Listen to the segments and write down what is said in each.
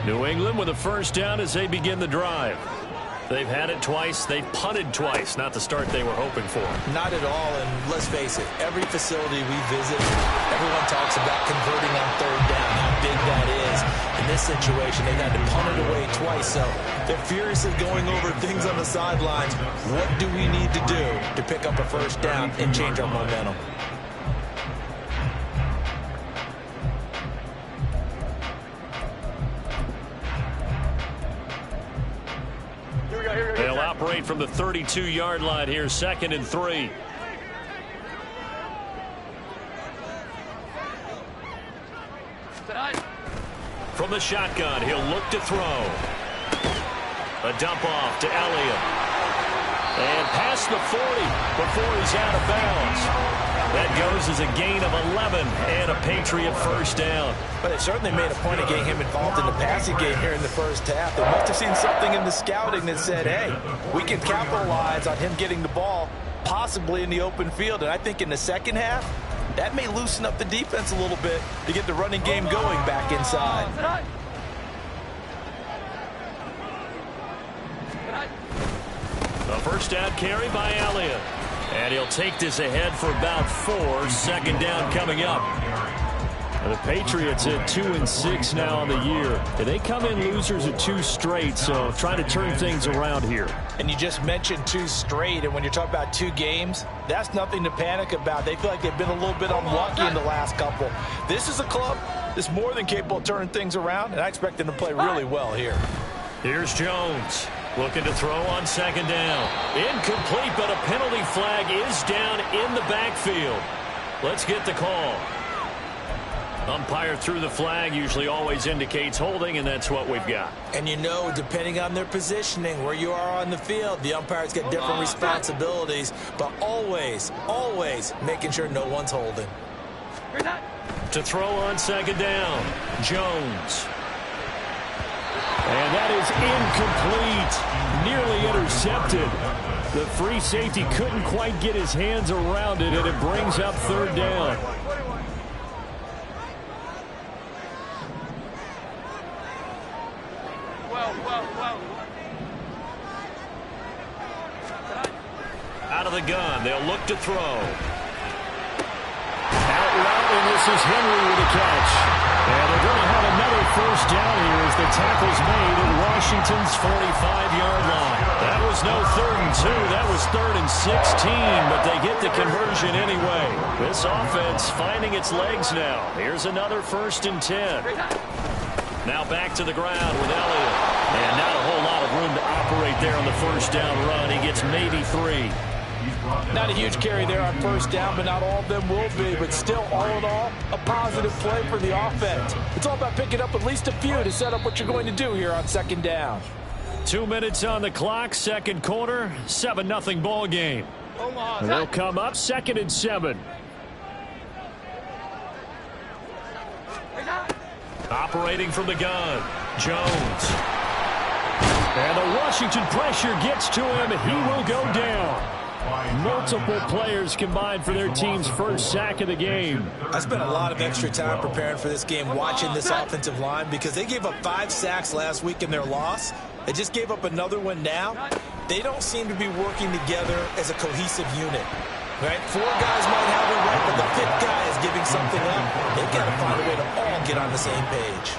New England with a first down as they begin the drive. They've had it twice. They've punted twice. Not the start they were hoping for. Not at all, and let's face it, every facility we visit, everyone talks about converting on third down, how big that is. In this situation, they've had to punt it away twice, so they're furiously going over things on the sidelines. What do we need to do to pick up a first down and change our momentum? They'll operate from the 32-yard line here, 2nd and 3. From the shotgun, he'll look to throw. A dump off to Elliott. And past the 40 before he's out of bounds. That goes as a gain of 11 and a Patriot first down. But it certainly made a point of getting him involved in the passing game here in the first half. They must have seen something in the scouting that said, hey, we can capitalize on him getting the ball, possibly in the open field. And I think in the second half, that may loosen up the defense a little bit to get the running game going back inside. A first down carry by Elliott. And he'll take this ahead for about 4. 2nd down coming up. And the Patriots at 2-6 now on the year. And they come in losers at 2 straight, so trying to turn things around here. And you just mentioned 2 straight, and when you're talking about 2 games, that's nothing to panic about. They feel like they've been a little bit unlucky in the last couple. This is a club that's more than capable of turning things around, and I expect them to play really well here. Here's Jones. Looking to throw on 2nd down. Incomplete, but a penalty flag is down in the backfield. Let's get the call. Umpire threw the flag, usually always indicates holding, and that's what we've got. And you know, depending on their positioning, where you are on the field, the umpires get different responsibilities, but always, always making sure no one's holding. To throw on 2nd down, Jones. And that is incomplete, nearly intercepted. The free safety couldn't quite get his hands around it, and it brings up 3rd down. Out of the gun, they'll look to throw. Out route, and this is Henry with a catch. And they're going to have another first down here as the tackle's made at Washington's 45-yard line. That was no 3rd and 2. That was 3rd and 16, but they get the conversion anyway. This offense finding its legs now. Here's another 1st and 10. Now back to the ground with Elliott. And not a whole lot of room to operate there on the first down run. He gets maybe 3. Not a huge carry there on first down, but not all of them will be. But still, all in all, a positive play for the offense. It's all about picking up at least a few to set up what you're going to do here on 2nd down. 2 minutes on the clock, 2nd quarter, 7-0 ball game. And they'll come up 2nd and 7. Operating from the gun, Jones. And the Washington pressure gets to him. He will go down. Multiple players combined for their team's first sack of the game. I spent a lot of extra time preparing for this game, watching this offensive line, because they gave up 5 sacks last week in their loss. They just gave up another one now. They don't seem to be working together as a cohesive unit. Right? 4 guys might have it right, but the 5th guy is giving something up. They've got to find a way to all get on the same page.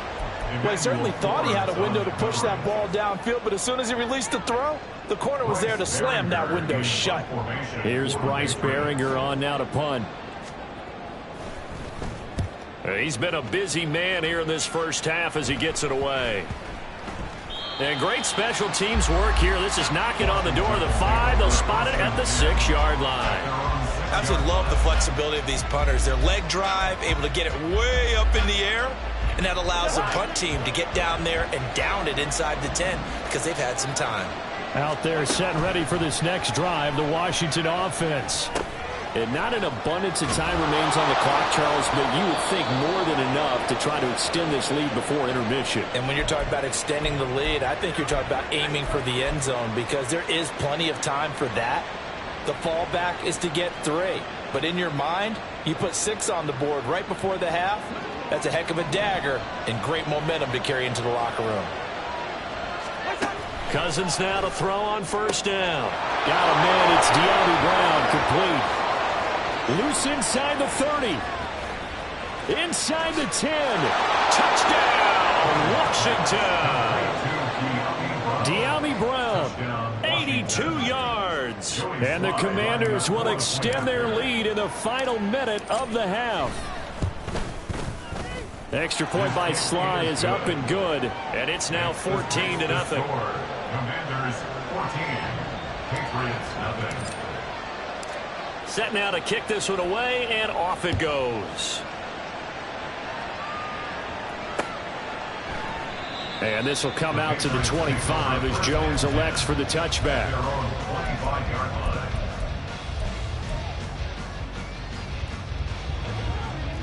Well, he certainly thought he had a window to push that ball downfield, but as soon as he released the throw, the corner was there to slam that window shut. Here's Bryce Behringer on now to punt. He's been a busy man here in this first half as he gets it away. And great special teams work here. This is knocking on the door of the 5. They'll spot it at the 6-yard line. Absolutely love the flexibility of these punters. Their leg drive, able to get it way up in the air, and that allows the punt team to get down there and down it inside the 10 because they've had some time. Out there set and ready for this next drive, the Washington offense. And not an abundance of time remains on the clock, Charles, but you would think more than enough to try to extend this lead before intermission. And when you're talking about extending the lead, I think you're talking about aiming for the end zone because there is plenty of time for that. The fallback is to get 3. But in your mind, you put 6 on the board right before the half. That's a heck of a dagger and great momentum to carry into the locker room. Cousins now to throw on first down. Got a man. It's De'Ami Brown, complete. Loose inside the 30. Inside the 10. Touchdown, Washington. De'Ami Brown, 82 yards. And the Commanders will extend their lead in the final minute of the half. Extra point by Sly is up and good, and it's now 14-0. Commanders 14, Patriots nothing. Set now to kick this one away, and off it goes. And this will come out to the 25 as Jones elects for the touchback. Their own 25-yard line.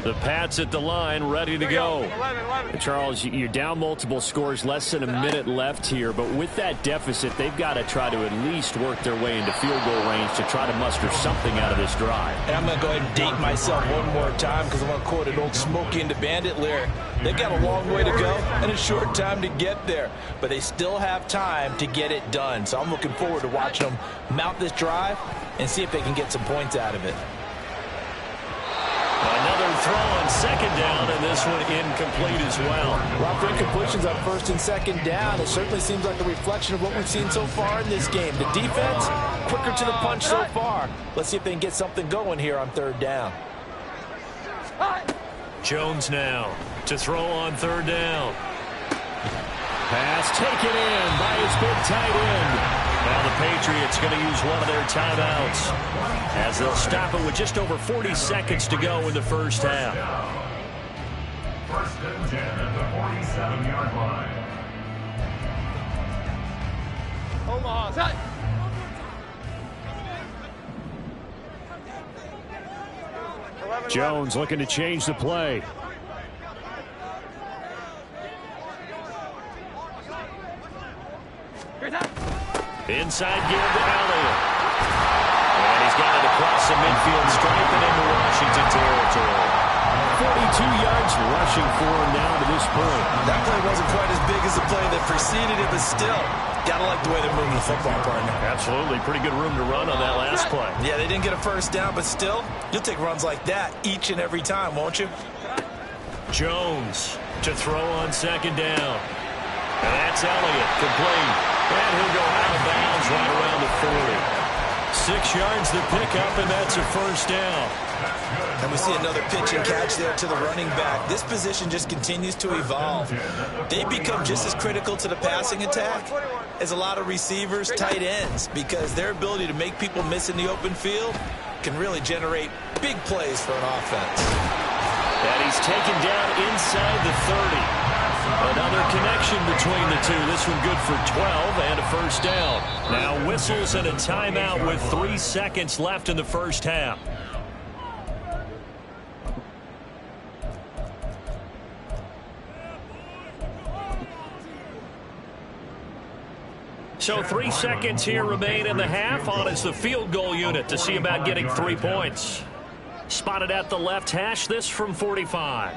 The Pats at the line, ready to go. And Charles, you're down multiple scores, less than a minute left here, but with that deficit, they've got to try to at least work their way into field goal range to try to muster something out of this drive. And I'm going to go ahead and date myself one more time because I want to quote an old Smokey and the Bandit lyric. They've got a long way to go and a short time to get there, but they still have time to get it done. So I'm looking forward to watching them mount this drive and see if they can get some points out of it. Another throw on second down, and this one incomplete as well. A lot of incompletions on first and second down. It certainly seems like a reflection of what we've seen so far in this game. The defense, quicker to the punch so far. Let's see if they can get something going here on third down. Jones now to throw on third down. Pass taken in by his big tight end. Now the Patriots going to use one of their timeouts as they'll stop it with just over 40 seconds to go in the first half. First and 10 at the 47-yard line. Jones looking to change the play. Inside give to Elliott. And he's got it across the midfield stripe and into Washington territory. 42 yards rushing for him now to this point. That play wasn't quite as big as the play that preceded it, but still, gotta like the way they're moving the football, partner. Absolutely. Pretty good room to run on that last play. Yeah, they didn't get a first down, but still, you'll take runs like that each and every time, won't you? Jones to throw on second down. And that's Elliott, complete. And he'll go out of bounds right around the 40. 6 yards the pickup, and that's a first down. And we see another pitch and catch there to the running back. This position just continues to evolve. They become just as critical to the passing attack as a lot of receivers, tight ends, because their ability to make people miss in the open field can really generate big plays for an offense. And he's taken down inside the 30. Another connection between the two. This one good for 12 and a first down. Now whistles and a timeout with 3 seconds left in the first half. So 3 seconds here remain in the half. On is the field goal unit to see about getting 3 points. Spotted at the left hash, this from 45.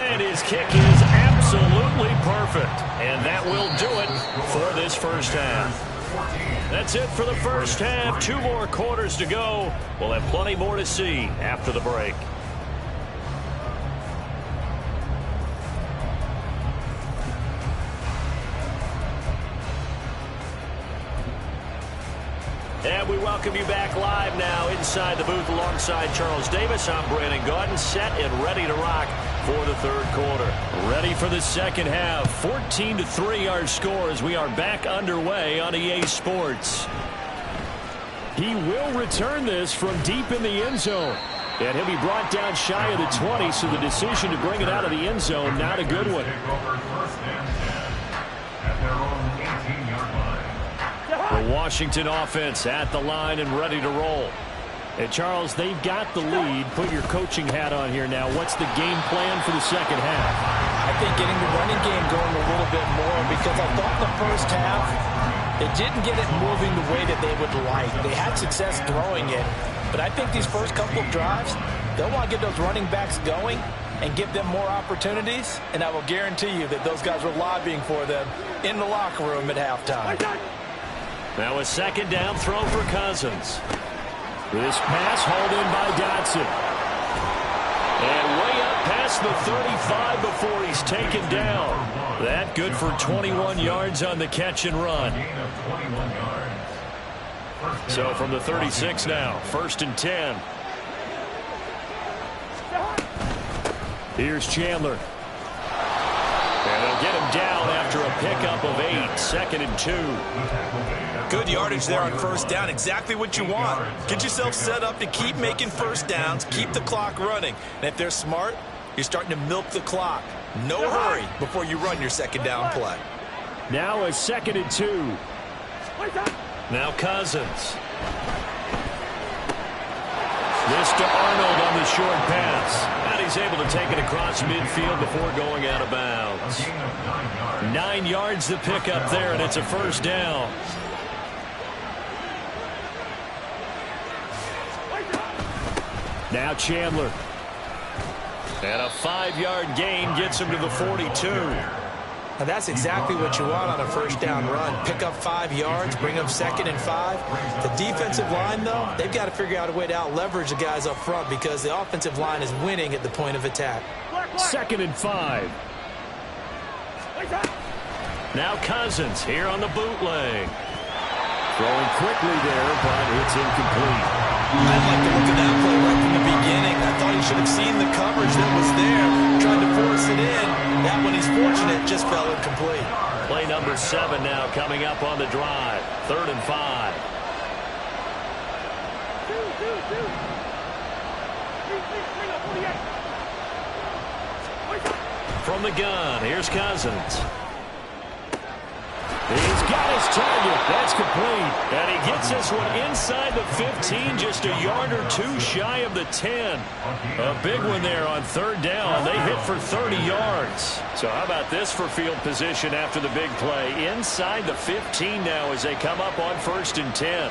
And his kick is absolutely perfect. And that will do it for this first half. That's it for the first half. 2 more quarters to go. We'll have plenty more to see after the break. And we welcome you back live now inside the booth alongside Charles Davis. I'm Brandon Gaudin, set and ready to rock for the third quarter. Ready for the second half. 14-3 our score as we are back underway on EA Sports. He will return this from deep in the end zone. And he'll be brought down shy of the 20, so the decision to bring it out of the end zone, not a good one. The Washington offense at the line and ready to roll. And Charles, they've got the lead. Put your coaching hat on here now. What's the game plan for the second half? I think getting the running game going a little bit more, because I thought the first half, they didn't get it moving the way that they would like. They had success throwing it, But I think these first couple of drives, they'll want to get those running backs going and give them more opportunities, and I will guarantee you that those guys are lobbying for them in the locker room at halftime. Now a second down throw for Cousins. This pass hauled in by Dotson. And way up past the 35 before he's taken down. That good for 21 yards on the catch and run. So from the 36 now, 1st and 10. Here's Chandler. And they'll get him down after a pickup of 8, 2nd and 2. Good yardage there on 1st down. Exactly what you want. Get yourself set up to keep making 1st downs, keep the clock running. And if they're smart, you're starting to milk the clock. No hurry before you run your 2nd down play. Now a 2nd and 2. Now Cousins. This to Arnold on the short pass. And he's able to take it across midfield before going out of bounds. 9 yards to pick up there, and it's a 1st down. Now Chandler. And a 5-yard gain gets him to the 42. Now that's exactly what you want on a 1st down run. Pick up 5 yards, bring up 2nd and 5. The defensive line, though, they've got to figure out a way to out-leverage the guys up front because the offensive line is winning at the point of attack. 2nd and 5. Now Cousins here on the bootleg. Throwing quickly there, but it's incomplete. I'd like to look at that play right from the beginning. I thought he should have seen the coverage that was there, trying to force it in. That one, he's fortunate, just fell incomplete. Play number 7 now coming up on the drive. 3rd and 5. From the gun, here's Cousins. He's got his target. That's complete. And he gets this one inside the 15, just a yard or 2 shy of the 10. A big one there on 3rd down. They hit for 30 yards. So how about this for field position after the big play? Inside the 15 now as they come up on 1st and 10.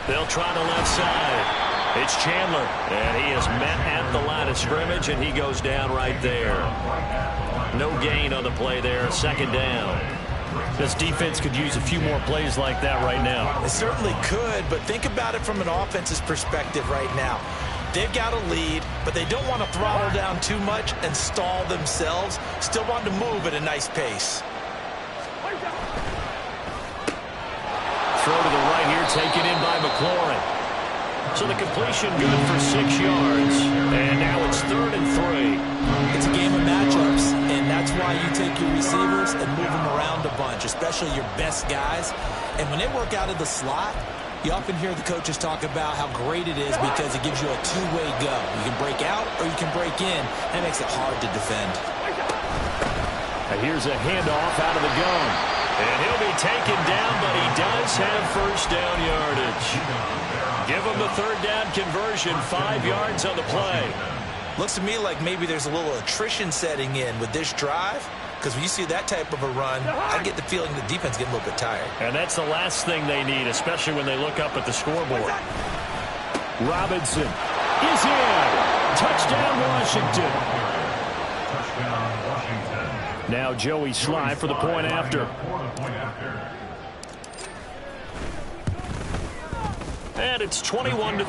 They'll try the left side. It's Chandler, and he is met at the line of scrimmage, and he goes down right there. No gain on the play there, 2nd down. This defense could use a few more plays like that right now. It certainly could, but think about it from an offense's perspective right now. They've got a lead, but they don't want to throttle down too much and stall themselves. Still want to move at a nice pace. Throw to the right here, taken in by McLaurin. So the completion good for 6 yards. And now it's 3rd and 3. It's a game of matchups, and that's why you take your receivers and move them around a bunch, especially your best guys. And when they work out of the slot, you often hear the coaches talk about how great it is because it gives you a two-way go. You can break out or you can break in. That makes it hard to defend. And here's a handoff out of the gun. And he'll be taken down, but he does have 1st down yardage. Give him the 3rd down conversion, 5 yards on the play. Looks to me like maybe there's a little attrition setting in with this drive, because when you see that type of a run, I get the feeling the defense getting a little bit tired. And that's the last thing they need, especially when they look up at the scoreboard. Robinson is in. Touchdown, Washington. Now Joey Sly for the point after. And it's 21-3.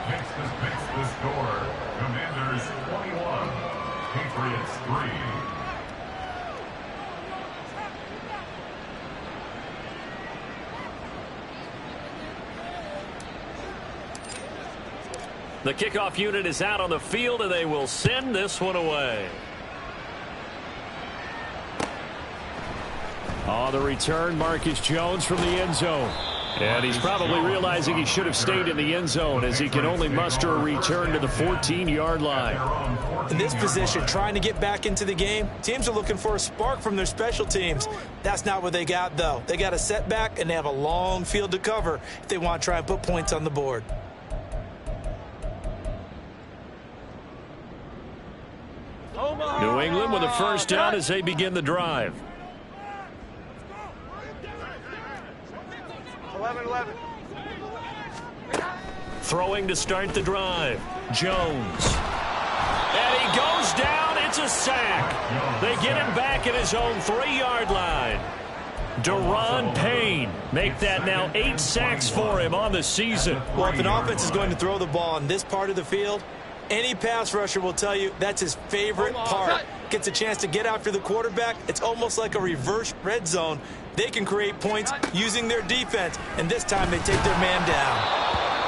Makes the score. Commanders 21, Patriots 3. The kickoff unit is out on the field, and they will send this one away. On the return, Marcus Jones from the end zone. And he's probably realizing he should have stayed in the end zone as he can only muster a return to the 14-yard line. In this position, trying to get back into the game, teams are looking for a spark from their special teams. That's not what they got, though. They got a setback, and they have a long field to cover if they want to try and put points on the board. New England with a 1st down as they begin the drive. Throwing to start the drive. Jones. And he goes down. It's a sack. They get him back at his own 3-yard line. Deron Payne make that now 8 sacks for him on the season. Well, if an offense is going to throw the ball in this part of the field, any pass rusher will tell you that's his favorite part. Gets a chance to get after the quarterback. It's almost like a reverse red zone. They can create points using their defense, and this time they take their man down.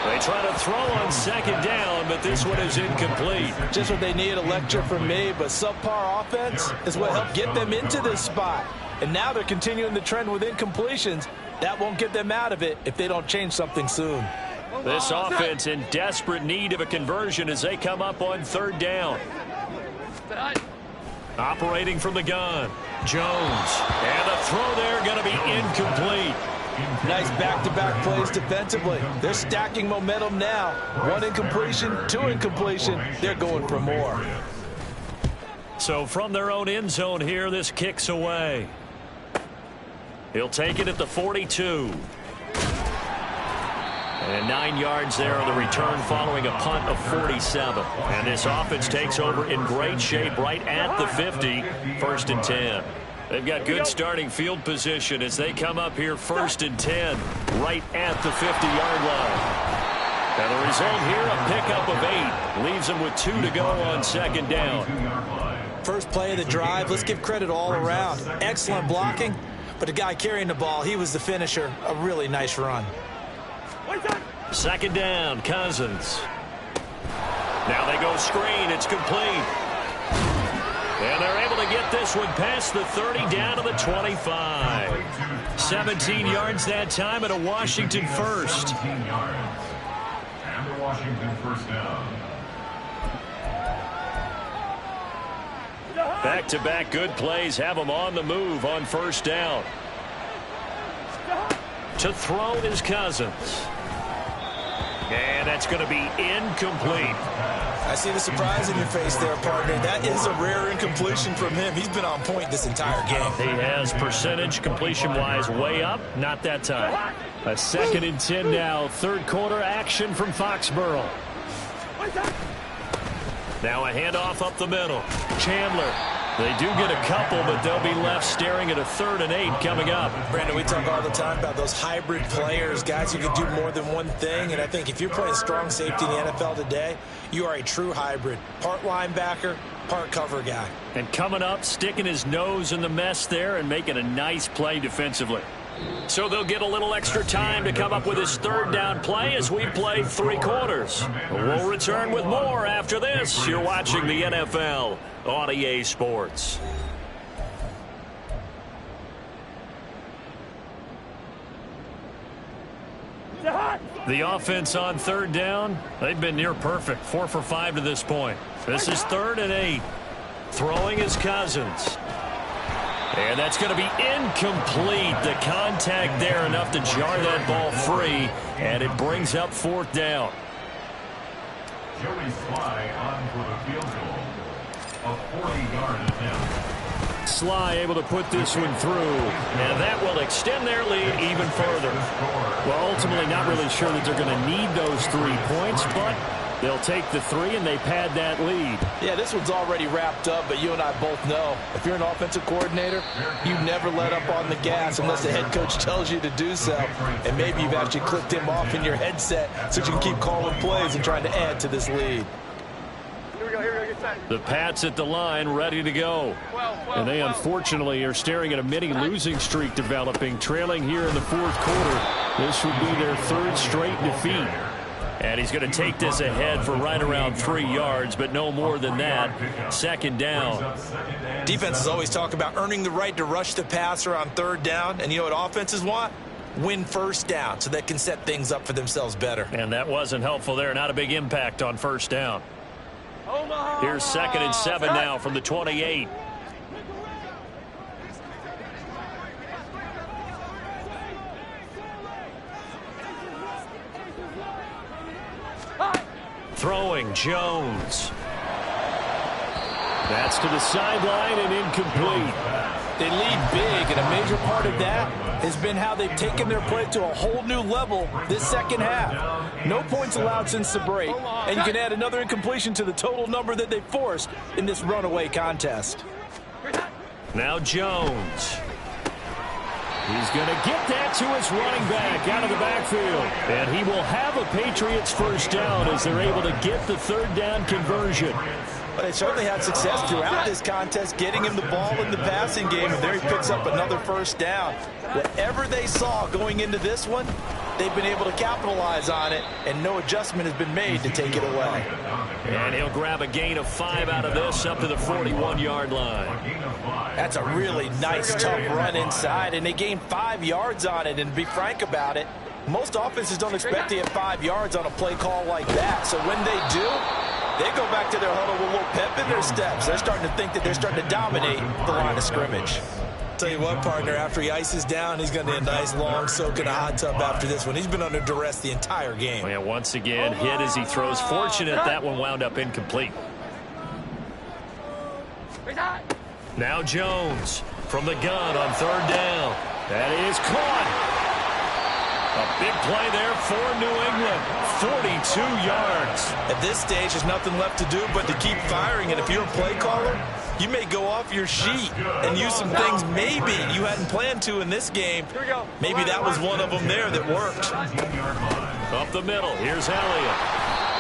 They try to throw on 2nd down, but this one is incomplete. Just what they need, a lecture from me, but subpar offense is what helped get them into this spot. And now they're continuing the trend with incompletions. That won't get them out of it if they don't change something soon. This offense in desperate need of a conversion as they come up on 3rd down. Operating from the gun. Jones. And the throw there going to be incomplete. Nice back-to-back plays defensively. They're stacking momentum now. 1 incompletion, 2 incompletion. They're going for more. So from their own end zone here, this kicks away. He'll take it at the 42. And 9 yards there on the return following a punt of 47. And this offense takes over in great shape right at the 50, 1st and 10. They've got good starting field position as they come up here 1st and 10 right at the 50-yard line. And the result here, a pickup of 8. Leaves them with 2 to go on 2nd down. First play of the drive, let's give credit all around. Excellent blocking, but the guy carrying the ball, he was the finisher. A really nice run. 2nd down, Cousins. Now they go screen. It's complete. And they're able to get this one past the 30 down to the 25. 17 yards that time and a Washington first. And the Washington 1st down. Back-to-back good plays have them on the move on 1st down. To throw is Cousins. And that's going to be incomplete. I see the surprise in your face there, partner. That is a rare incompletion from him. He's been on point this entire game. He has percentage completion-wise way up. Not that time. A 2nd and 10 now. 3rd quarter action from Foxborough. Now a handoff up the middle. Chandler. They do get a couple, but they'll be left staring at a 3rd and 8 coming up. Brandon, we talk all the time about those hybrid players, guys who can do more than one thing. And I think if you're playing strong safety in the NFL today, you are a true hybrid. Part linebacker, part cover guy. And coming up, sticking his nose in the mess there and making a nice play defensively. So they'll get a little extra time to come up with his 3rd down play as we play 3 quarters. We'll return with more after this. You're watching the NFL on EA Sports. The offense on 3rd down, they've been near perfect. 4 for 5 to this point. This is 3rd and 8. Throwing is Cousins. And that's going to be incomplete. The contact there enough to jar that ball free, and it brings up 4th down. Joey Sly on for the field goal. A 40-yard attempt. Sly able to put this one through, and that will extend their lead even further. Well, ultimately not really sure that they're going to need those 3 points, but they'll take the 3 and they pad that lead. Yeah, this one's already wrapped up, but you and I both know if you're an offensive coordinator, you never let up on the gas unless the head coach tells you to do so. And maybe you've actually clicked him off in your headset so you can keep calling plays and trying to add to this lead. The Pats at the line ready to go. And they unfortunately are staring at a mini losing streak developing, trailing here in the 4th quarter. This would be their 3rd straight defeat. And he's going to take this ahead for right around 3 yards, but no more than that. 2nd down. Defenses always talk about earning the right to rush the passer on 3rd down. And you know what offenses want? Win 1st down so they can set things up for themselves better. And that wasn't helpful there. Not a big impact on 1st down. Here's 2nd and 7 now from the 28. Throwing, Jones. That's to the sideline and incomplete. They lead big, and a major part of that has been how they've taken their play to a whole new level this second half. No points allowed since the break, and you can add another incompletion to the total number that they forced in this runaway contest. Now Jones. He's going to get that to his running back out of the backfield. And he will have a Patriots first down as they're able to get the third down conversion. But they certainly had success throughout this contest, getting him the ball in the passing game, and there he picks up another first down. Whatever they saw going into this one, they've been able to capitalize on it, and no adjustment has been made to take it away. And he'll grab a gain of 5 out of this up to the 41-yard line. That's a really nice, tough run inside, and they gained 5 yards on it. And to be frank about it, most offenses don't expect to get 5 yards on a play call like that. So when they do, they go back to their huddle with a little pep in their steps. They're starting to think that they're starting to dominate the line of scrimmage. Tell you what, partner, after he ices down, he's going to need a nice long soak in a hot tub after this one. He's been under duress the entire game. Well, once again, hit as he throws. Fortunate that one wound up incomplete. Now Jones from the gun on third down. That is caught. A big play there for New England. 42 yards. At this stage, there's nothing left to do but to keep firing. And if you're a play caller, you may go off your sheet and use some things maybe you hadn't planned to in this game. Maybe that was one of them there that worked. Up the middle, here's Elliott.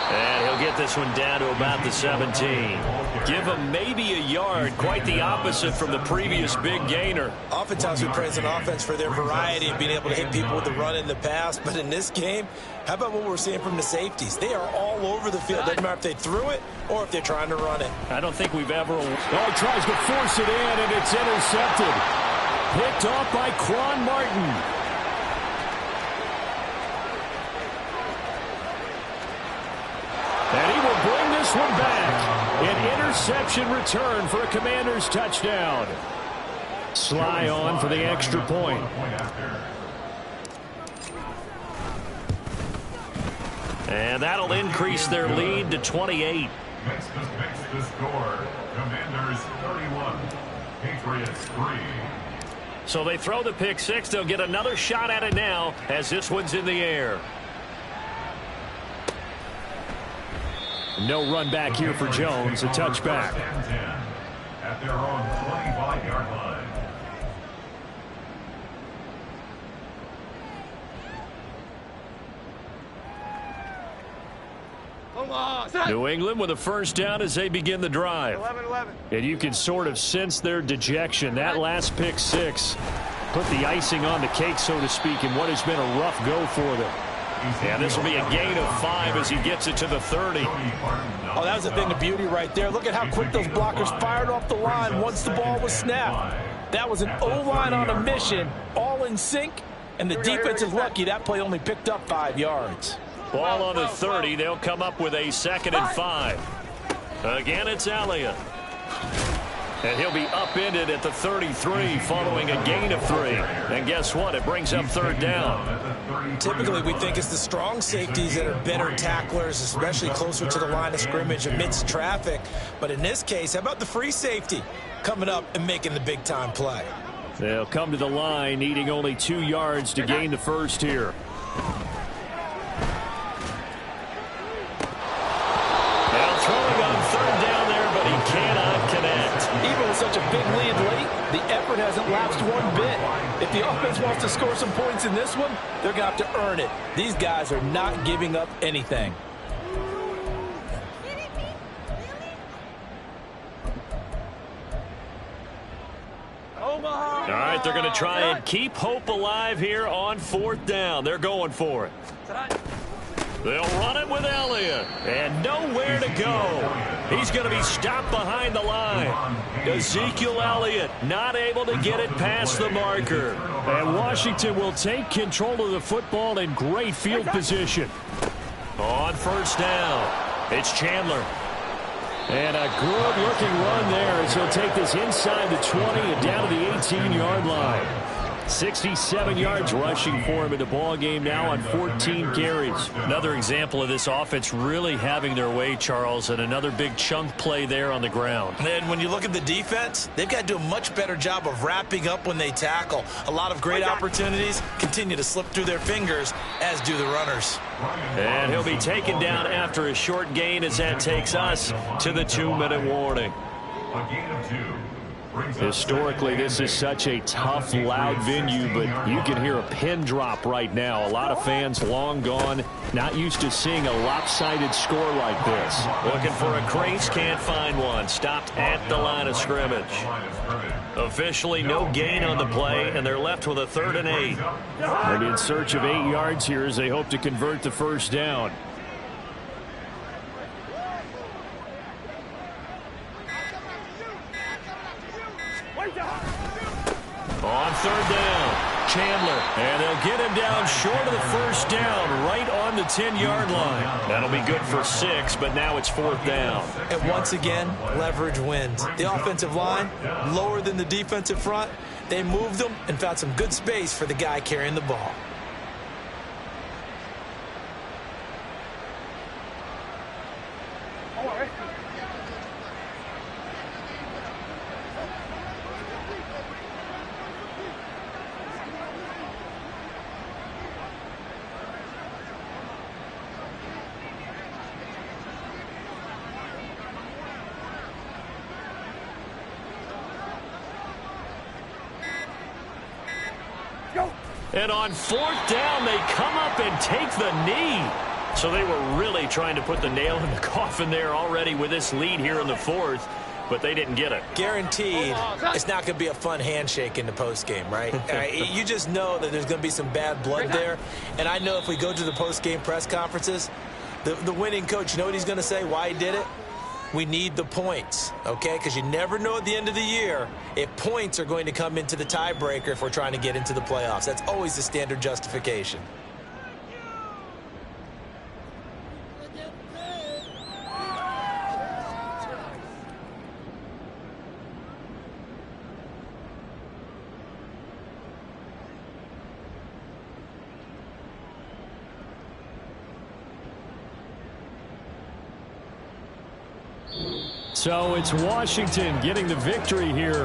And he'll get this one down to about the 17. Give him maybe a yard, quite the opposite from the previous big gainer. Oftentimes we praise an offense for their variety and being able to hit people with the run in the pass. But in this game, how about what we're seeing from the safeties? They are all over the field. Doesn't matter if they threw it or if they're trying to run it. I don't think we've ever... Oh, he tries to force it in, and it's intercepted. Picked off by Quan Martin. And he will bring this one back. An interception return for a Commanders touchdown. Sly on for the extra point. And that'll increase their lead to 28. Makes the score. Commanders 31, Patriots 3. So they throw the pick six. They'll get another shot at it now as this one's in the air. No run back here for Jones. A touchback. At their own 25-yard line. New England with a first down as they begin the drive. 11-11. And you can sort of sense their dejection. That last pick six put the icing on the cake, so to speak, in what has been a rough go for them. And this will be a gain of 5 as he gets it to the 30. Oh, that was a thing of beauty right there. Look at how quick those blockers fired off the line once the ball was snapped. That was an O-line on a mission, all in sync, and the defense is lucky that play only picked up 5 yards. Ball on the 30. They'll come up with a 2nd and 5. Again, it's Elliott. And he'll be upended at the 33 following a gain of 3. And guess what? It brings up third down. Typically, we think it's the strong safeties that are better tacklers, especially closer to the line of scrimmage amidst traffic. But in this case, how about the free safety coming up and making the big-time play? They'll come to the line, needing only 2 yards to gain the first here. Now throwing on third down there, but he cannot connect. Even with such a big lead late, the effort hasn't lapsed one bit. If the offense wants to score some points in this one, they're going to have to earn it. These guys are not giving up anything. All right, they're going to try and keep hope alive here on 4th down. They're going for it. They'll run it with Elliott, and nowhere to go. He's going to be stopped behind the line. Ezekiel Elliott not able to get it past the marker. And Washington will take control of the football in great field position. On 1st down, it's Chandler. And a good-looking run there as he'll take this inside the 20 and down to the 18-yard line. 67 yards rushing for him in the ball game now on 14 carries. Another example of this offense really having their way, Charles, and another big chunk play there on the ground. And when you look at the defense, they've got to do a much better job of wrapping up when they tackle. A lot of great opportunities continue to slip through their fingers, as do the runners. And he'll be taken down after a short gain as that takes us to the 2-minute warning. A gain of 2. Historically, this is such a tough, loud venue, but you can hear a pin drop right now. A lot of fans long gone, not used to seeing a lopsided score like this. Looking for a crease, can't find one. Stopped at the line of scrimmage. Officially no gain on the play, and they're left with a 3rd and 8. And in search of 8 yards here as they hope to convert the first down. On 3rd down, Chandler, and they'll get him down short of the first down, right on the 10-yard line. That'll be good for 6, but now it's 4th down. And once again, leverage wins. The offensive line, lower than the defensive front. They moved them and found some good space for the guy carrying the ball. And on 4th down, they come up and take the knee. So they were really trying to put the nail in the coffin there already with this lead here in the 4th, but they didn't get it. Guaranteed it's not going to be a fun handshake in the postgame, right? You just know that there's going to be some bad blood there. And I know if we go to the postgame press conferences, the winning coach, you know what he's going to say, why he did it? We need the points, okay? Because you never know at the end of the year if points are going to come into the tiebreaker if we're trying to get into the playoffs. That's always the standard justification. So it's Washington getting the victory here